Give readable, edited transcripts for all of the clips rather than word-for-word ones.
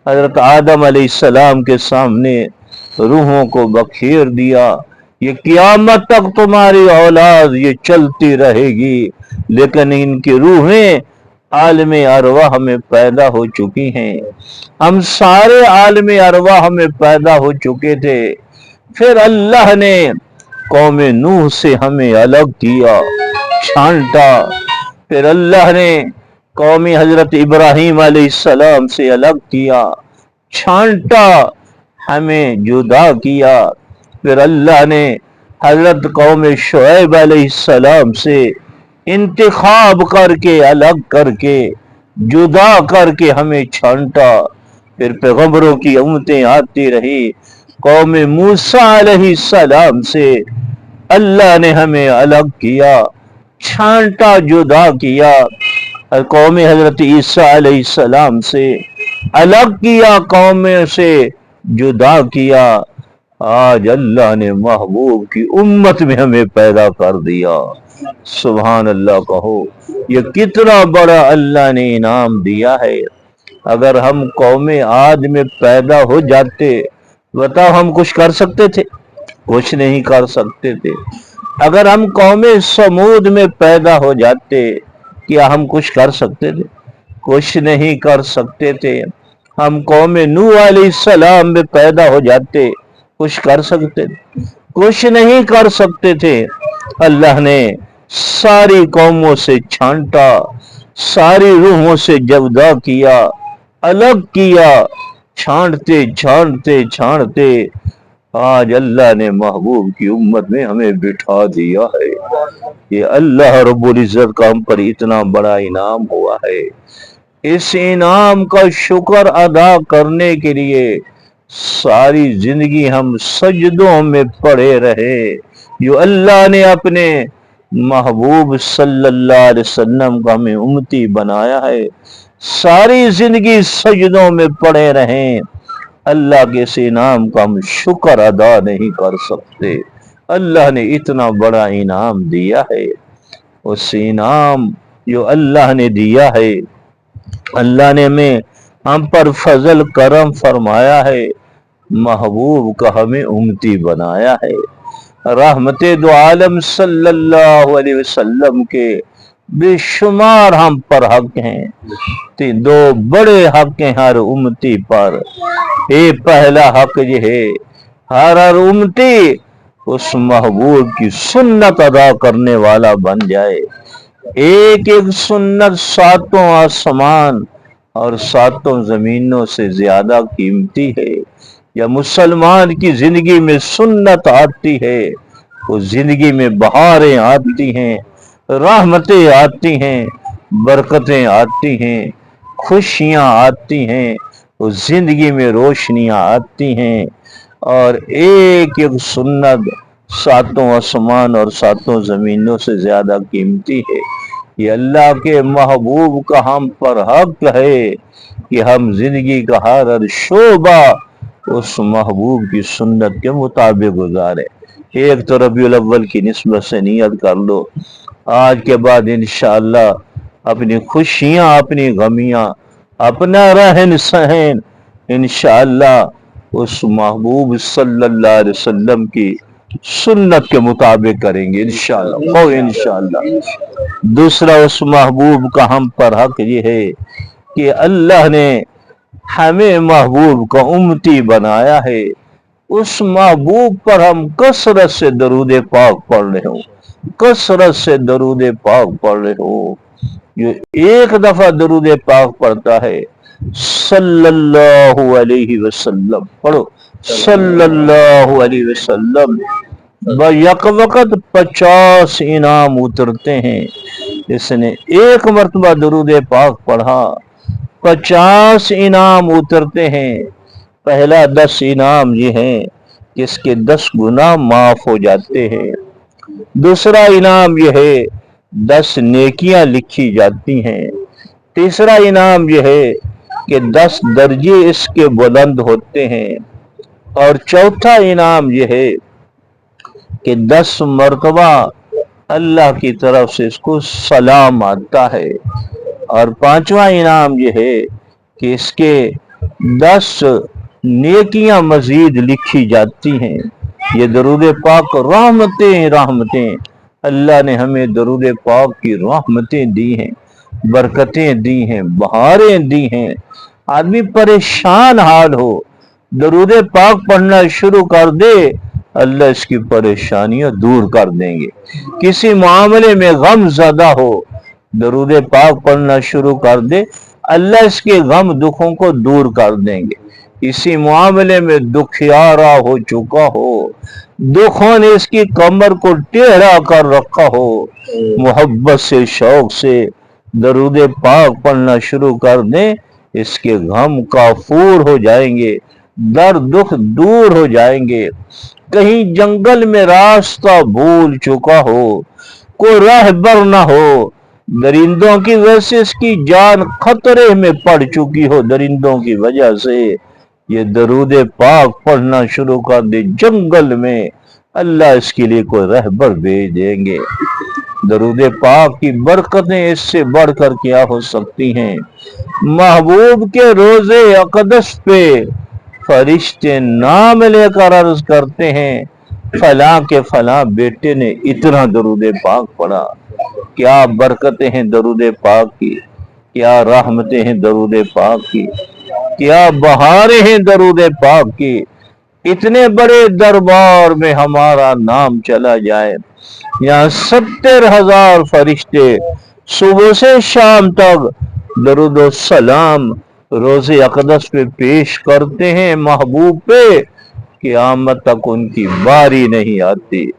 حضرت آدم علیہ السلام کے سامنے روحوں کو بکھیر دیا، یہ قیامت تک تمہاری اولاد یہ چلتی رہے گی، لیکن ان کی روحیں عالم ارواح میں پیدا ہو چکی ہیں، ہم سارے عالم ارواح میں پیدا ہو چکے تھے۔ پھر اللہ نے قوم نوح سے ہمیں الگ کیا، چھانٹا۔ پھر اللہ نے قوم حضرت ابراہیم علیہ السلام سے الگ کیا، چھانٹا، ہمیں جدا کیا۔ پھر اللہ نے حضرت قوم شعیب علیہ السلام سے انتخاب کر کے، الگ کر کے، جدا کر کے ہمیں چھانٹا۔ پھر پیغمبروں کی امتیں آتی رہی، قوم موسیٰ علیہ السلام سے اللہ نے ہمیں الگ کیا، چھانٹا، جدا کیا۔ قوم حضرت عیسیٰ علیہ السلام سے الگ کیا، قوم سے جدا کیا۔ آج اللہ نے محبوب کی امت میں ہمیں پیدا کر دیا، سبحان اللہ کہو، یہ کتنا بڑا اللہ نے انعام دیا ہے۔ اگر ہم قوم عاد میں پیدا ہو جاتے، بتاؤ ہم کچھ کر سکتے تھے؟ کچھ نہیں کر سکتے تھے۔ اگر ہم قوم سمود میں پیدا ہو جاتے، کیا ہم کچھ کر سکتے تھے؟ کچھ نہیں کر سکتے تھے۔ ہم قوم نوح علیہ السلام میں پیدا ہو جاتے، کچھ کر سکتے تھے؟ کچھ نہیں کر سکتے تھے۔ اللہ نے ساری قوموں سے چھانٹا، ساری روحوں سے جدا کیا، الگ کیا، چھانٹتے چھانٹتے چھانٹتے آج اللہ نے محبوب کی امت میں ہمیں بٹھا دیا ہے۔ یہ اللہ رب العزت کا ہم پر اتنا بڑا انعام ہوا ہے۔ اس انعام کا شکر ادا کرنے کے لیے ساری زندگی ہم سجدوں میں پڑے رہے، جو اللہ نے اپنے محبوب صلی اللہ علیہ وسلم کا ہمیں امتی بنایا ہے، ساری زندگی سجدوں میں پڑے رہیں۔ اللہ کے اس انعام کا ہم شکر ادا نہیں کر سکتے۔ اللہ نے اتنا بڑا انعام دیا ہے، اس انعام جو اللہ نے دیا ہے، اللہ نے ہم پر فضل کرم فرمایا ہے، محبوب کا ہمیں امتی بنایا ہے۔ رحمت دو عالم صلی اللہ علیہ وسلم کے بے شمار ہم پر حق ہیں، دو بڑے حق ہیں ہر امتی پر۔ یہ پہلا حق یہ ہے، ہر امتی اس محبوب کی سنت ادا کرنے والا بن جائے۔ ایک ایک سنت ساتوں آسمان اور ساتوں زمینوں سے زیادہ قیمتی ہے۔ یا مسلمان کی زندگی میں سنت آتی ہے، اس زندگی میں بہاریں آتی ہیں، رحمتیں آتی ہیں، برکتیں آتی ہیں، خوشیاں آتی ہیں، اس زندگی میں روشنیاں آتی ہیں۔ اور ایک ایک سنت ساتوں آسمان اور ساتوں زمینوں سے زیادہ قیمتی ہے۔ یہ اللہ کے محبوب کا ہم پر حق ہے کہ ہم زندگی کا ہر شعبہ اس محبوب کی سنت کے مطابق گزارے۔ ایک تو ربیع الاول کی نسبت سے نیت کر لو، آج کے بعد انشاءاللہ اپنی خوشیاں، اپنی غمیاں، اپنا رہن سہن انشاءاللہ اس محبوب صلی اللہ علیہ وسلم کی سنت کے مطابق کریں گے انشاءاللہ انشاءاللہ۔ دوسرا، اس محبوب کا ہم پر حق یہ ہے کہ اللہ نے ہمیں محبوب کا امتی بنایا ہے، اس محبوب پر ہم کثرت سے درود پاک پڑھ رہے ہوں، کثرت سے درود پاک پڑھ رہے ہوں۔ جو ایک دفعہ درود پاک پڑھتا ہے صلی اللہ علیہ وسلم، پڑھو صلی اللہ علیہ وسلم، یک وقت 50 انعام اترتے ہیں۔ جس نے ایک مرتبہ درود پاک پڑھا 50 انعام اترتے ہیں۔ پہلا 10 انعام یہ ہیں کہ اس کے 10 گناہ معاف ہو جاتے ہیں۔ دوسرا انعام یہ ہے 10 نیکیاں لکھی جاتی ہیں۔ تیسرا انعام یہ ہے کہ 10 درجے اس کے بلند ہوتے ہیں۔ اور چوتھا انعام یہ ہے کہ 10 مرتبہ اللہ کی طرف سے اس کو سلام آتا ہے۔ اور پانچواں انعام یہ ہے کہ اس کے 10 नेकियां मजीद लिखी जाती हैं। ये दरूद पाक रहमतें रहमतें, अल्लाह ने हमें दरूद पाक की रहमतें दी हैं, बरकतें दी हैं, बहारें दी हैं। आदमी परेशान हाल हो, दरूद पाक पढ़ना शुरू कर दे, अल्लाह इसकी परेशानियां दूर कर देंगे। किसी मामले में गम ज़दा हो, दरूद पाक पढ़ना शुरू कर दे, अल्लाह इसके गम दुखों को दूर कर देंगे। इसी मामले में दुखियारा हो चुका हो, दुखों ने इसकी कमर को टेढ़ा कर रखा हो, मोहब्बत से शौक से दरूद पाक पढ़ना शुरू कर दें, इसके गम काफूर हो जाएंगे, दर्द दुख दूर हो जाएंगे। कहीं जंगल में रास्ता भूल चुका हो, कोई राहबर ना हो, दरिंदों की वजह से इसकी जान खतरे में पड़ चुकी हो, दरिंदों की वजह से ये दरूद पाक पढ़ना शुरू कर दे, जंगल में अल्लाह इसके लिए कोई रहबर भेज देंगे। दरूद पाक की बरकतें इससे बढ़कर क्या हो सकती हैं। महबूब के रोजे अक़दस पे फरिश्ते नाम लेकर अर्ज करते हैं, फला के फला बेटे ने इतना दरूद पाक पढ़ा। क्या बरकतें हैं दरूद पाक की, क्या रहमतें हैं दरूद पाक की, क्या बहारें हैं दरूद पाक की। इतने बड़े दरबार में हमारा नाम चला जाए, यहाँ 70,000 फरिश्ते सुबह से शाम तक दरूद और सलाम रोज़े अक़दस पे पेश करते हैं महबूब पे, क़यामत तक उनकी बारी नहीं आती।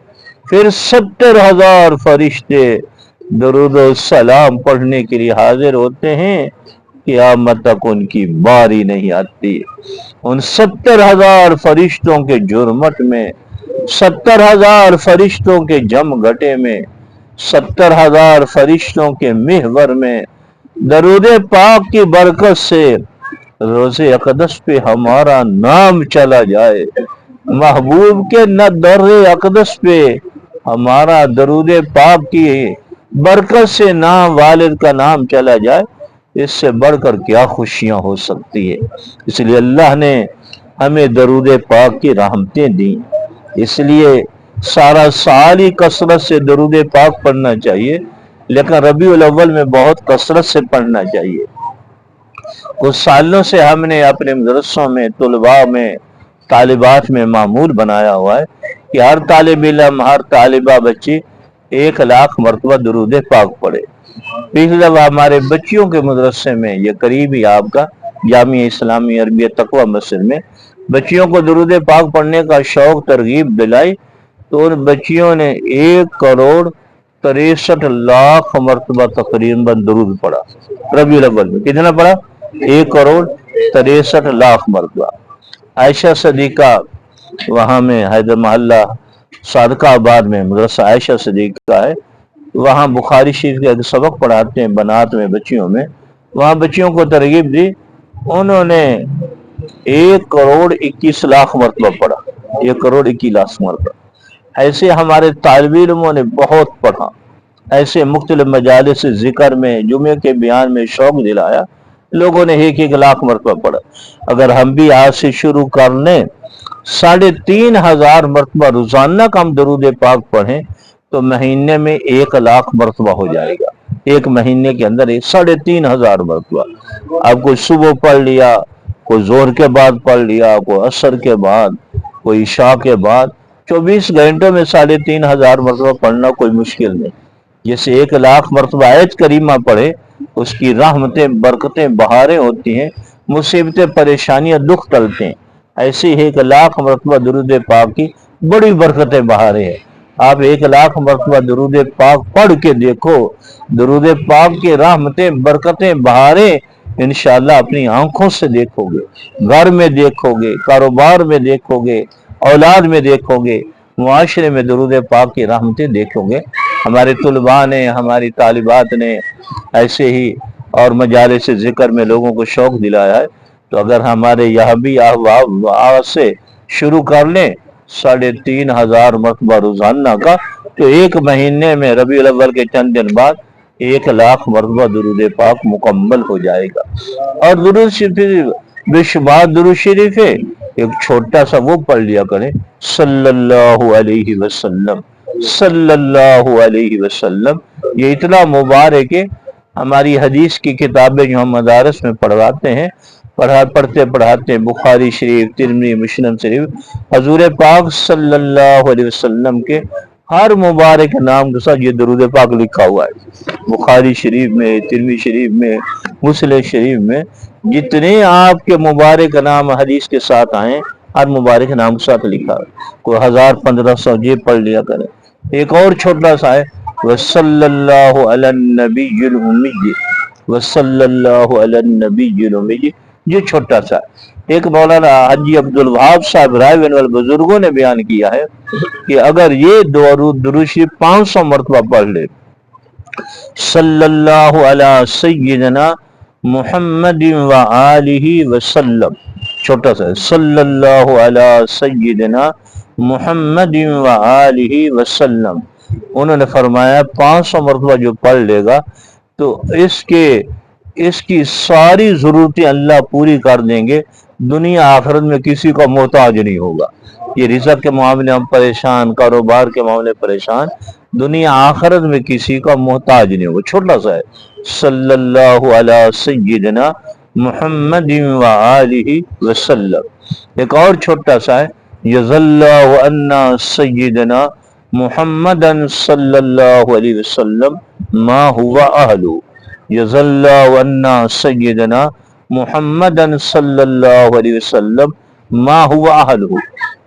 फिर 70,000 फरिश्ते दरूद और सलाम पढ़ने के लिए हाजिर होते हैं, क़यामत तक उनकी बारी नहीं आती। उन 70,000 फरिश्तों के जुर्मट में, 70,000 फरिश्तों के जमघटे में, 70,000 फरिश्तों के महवर में दरूद पाक की बरकत से रोज़े अक़दस पे हमारा नाम चला जाए, महबूब के न दर्रे अक़दस पे हमारा दरूद पाक की बरकत से नाम वालिद का नाम चला जाए, इससे बढ़कर क्या खुशियां हो सकती है। इसलिए अल्लाह ने हमें दरूद पाक की रहमतें दी, इसलिए सारा साल ही कसरत से दरूद पाक पढ़ना चाहिए, लेकिन रबीउल अव्वल में बहुत कसरत से पढ़ना चाहिए। कुछ सालों से हमने अपने मदरसों में, तुलबा में, तालिबात में मामूल बनाया हुआ है कि हर तालिब इल्म, हर तालिबा बच्ची 1,00,000 मरतबा दरूद पाक पढ़े। पिछले दफा हमारे बच्चियों के मदरसे में, ये करीब ही आपका जामिया इस्लामी अरबिया तकवा मस्जिद में, बच्चियों को दरूद पाक पढ़ने का शौक तरगीब दिलाई, तो उन बच्चियों ने 1,63,00,000 मरतबा तकरीबन दरूद पढ़ा रबीउल अव्वल में। कितना पढ़ा? 1,63,00,000 मरतबा। आयशा सदीका वहाँ में हैदर मोहल्ला सादकाबाद में मदरसा आयशा सदीका है, वहाँ बुखारी शरीफ के एक सबक पढ़ाते हैं बनात में, बच्चियों में। वहाँ बच्चियों को तरगीब दी, उन्होंने 1,21,00,000 मरतबा पढ़ा, 1,21,00,000 मरतबा। ऐसे हमारे तालिब इल्मों ने बहुत पढ़ा, ऐसे मुख्तलिफ मजालिस जिक्र में, जुमे के बयान में शौक दिलाया, लोगों ने 1,00,000 मरतबा पढ़ा। अगर हम भी आज से शुरू कर लें, 3,500 मरतबा रोजाना का हम दरूद पाक पढ़ें, तो महीने में 1,00,000 मरतबा हो जाएगा। एक महीने के अंदर 3,500 मरतबा। अब कोई सुबह पढ़ लिया, कोई जोर के बाद पढ़ लिया, कोई असर के बाद, कोई इशा के बाद, 24 घंटों में 3,500 मरतबा पढ़ना कोई मुश्किल नहीं। जैसे 1,00,000 मरतबा आयत करीमा पढ़े, उसकी रहमतें, बरकतें, बहारें होती हैं, मुसीबतें, परेशानियां, दुख टलते हैं। ऐसे ही 1,00,000 मरतबा दरूद पाक की बड़ी बरकतें, बहारें हैं। आप 1,00,000 मरतबा दरूद पाक पढ़ के देखो, दरूद पाक की रहमतें, बरकतें, बहारें इंशाअल्लाह अपनी आंखों से देखोगे, घर में देखोगे, कारोबार में देखोगे, औलाद में देखोगे, मुआशरे में दरूद पाक की रहमतें देखोगे। हमारे तुलबा ने, हमारी तालिबात ने ऐसे ही और मजालिस जिक्र में लोगों को शौक दिलाया है। तो अगर हमारे यहाँ भी आज से शुरू कर लें 3,500 मरतबा रोजाना का, तो एक महीने में रबीउल अव्वल के चंद दिन बाद 1,00,000 मरतबा दरूद पाक मुकम्मल हो जाएगा। और दुरूद शरीफ बेशुमार दुरूद शरीफ है, एक छोटा सा वो पढ़ लिया करें, सल्लल्लाहु अलैहि वसल्लम, सल्लल्लाहु अलैहि वसल्लम। ये इतना मुबारक है। हमारी हदीस की किताबें जो हम मदारस में पढ़वाते हैं, पढ़ते पढ़ाते हैं, बुखारी शरीफ, तिरमिज़ी, मुस्लिम शरीफ, हजूर पाक सल्लल्लाहु अलैहि वसल्लम के हर मुबारक नाम के साथ ये दरूद पाक लिखा हुआ है। बुखारी शरीफ में, तिरमिज़ी शरीफ में, मुस्लिम शरीफ में जितने आपके मुबारक नाम हदीस के साथ आए, हर मुबारक नाम के साथ लिखा है। कोई 1000-1500 ये पढ़ लिया करें। एक और छोटा सा है, वसल्लल्लाहु अला नबिय्यिल उम्मी, वसल्लल्लाहु अला नबिय्यिल उम्मी, ये छोटा सा। एक मौलाना हाजी अब्दुल वहाब साहब रायवन वाले बुजुर्गों ने बयान किया है कि अगर ये दुरूद शरीफ 500 मरतबा पढ़ ले, सल्लल्लाहु अला सय्यिदना मुहम्मद व आलिहि वसल्लम, छोटा सा, सल्लल्लाहु अला सय्यिदना मुहम्मद व आलिहि वसल्लम। उन्होंने फरमाया 500 मरतबा जो पढ़ लेगा तो इसकी सारी जरूरतें अल्लाह पूरी कर देंगे, दुनिया आखिरत में किसी का मोहताज नहीं होगा। ये रिज़्क़ के मामले हम परेशान, कारोबार के मामले परेशान, दुनिया आखिरत में किसी का मोहताज नहीं होगा। छोटा सा है, सल्लल्लाहु अला सय्यिदना मुहम्मद व आलिहि वसल्लम। एक और छोटा सा है, यज़ल्लाहु अन्ना सय्यिदना मुहम्मदन सल्लल्लाहु अलैहि वसल्लम मा हुवा अहलु, यज़ल्लाहु अन्ना सय्यिदना मुहम्मदन सल्लल्लाहु अलैहि वसल्लम मा हुवा अहलु।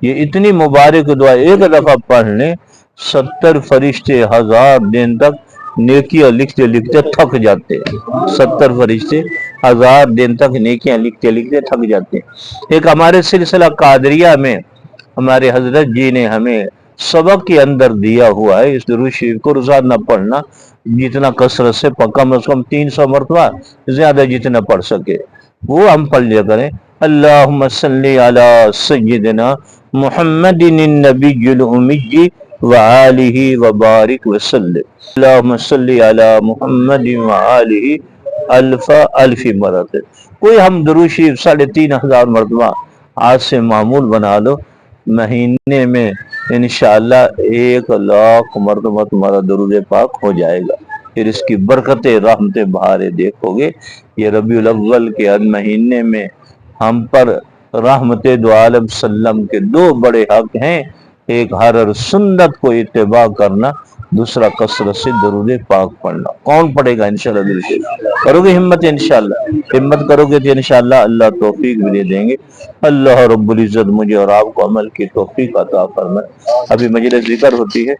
ये इतनी मुबारक दुआ एक दफा पढ़ लें, 70 फरिश्ते 1000 दिन तक नेकियां लिखते लिखते थक जाते हैं। 70 फरिश्ते 1000 दिन तक नेकियां लिखते लिखते थक जाते हैं। एक हमारे सिलसिला कादरिया में हमारे हजरत जी ने हमें सबक के अंदर दिया हुआ है, इस दुरूद शरीफ को रोजाना पढ़ना, जितना कसरत से कम से कम 300 मरतबा, ज्यादा जितना पढ़ सके वो हम पढ़ लिया करें। अल्लाहुम्मा सल्ली अला सय्यिदना मुहम्मदिन नबिय्यिल उम्मी व आलिहि व बारिक वसल्लम, अल्लाहुम्मा सल्ली अला मुहम्मदिन व आलिहि अल्फी मरत। कोई हम दुरूद शरीफ 3500 मरतबा आज से मामूल बना लो, महीने में इंशाअल्लाह 1,00,000 मरतबा तुम्हारा दुरूद पाक हो जाएगा। फिर इसकी बरकतें, रहमतें, बहारें देखोगे। ये रबीउल अव्वल के महीने में हम पर रहमते दो आलम सल्लम के 2 बड़े हक हैं, एक हर सुन्नत को इत्तिबा करना, दूसरा कसरत से दरूद पाक पढ़ना। कौन पढ़ेगा इंशाअल्लाह? दिल से करोगे हिम्मत, इंशाअल्लाह हिम्मत करोगे तो इंशाअल्लाह अल्लाह तौफीक भी दे देंगे। अल्लाह रब्बुल इज्जत मुझे और आपको अमल की तौफीक अता फरमाए। अभी मजलिस जिक्र होती है।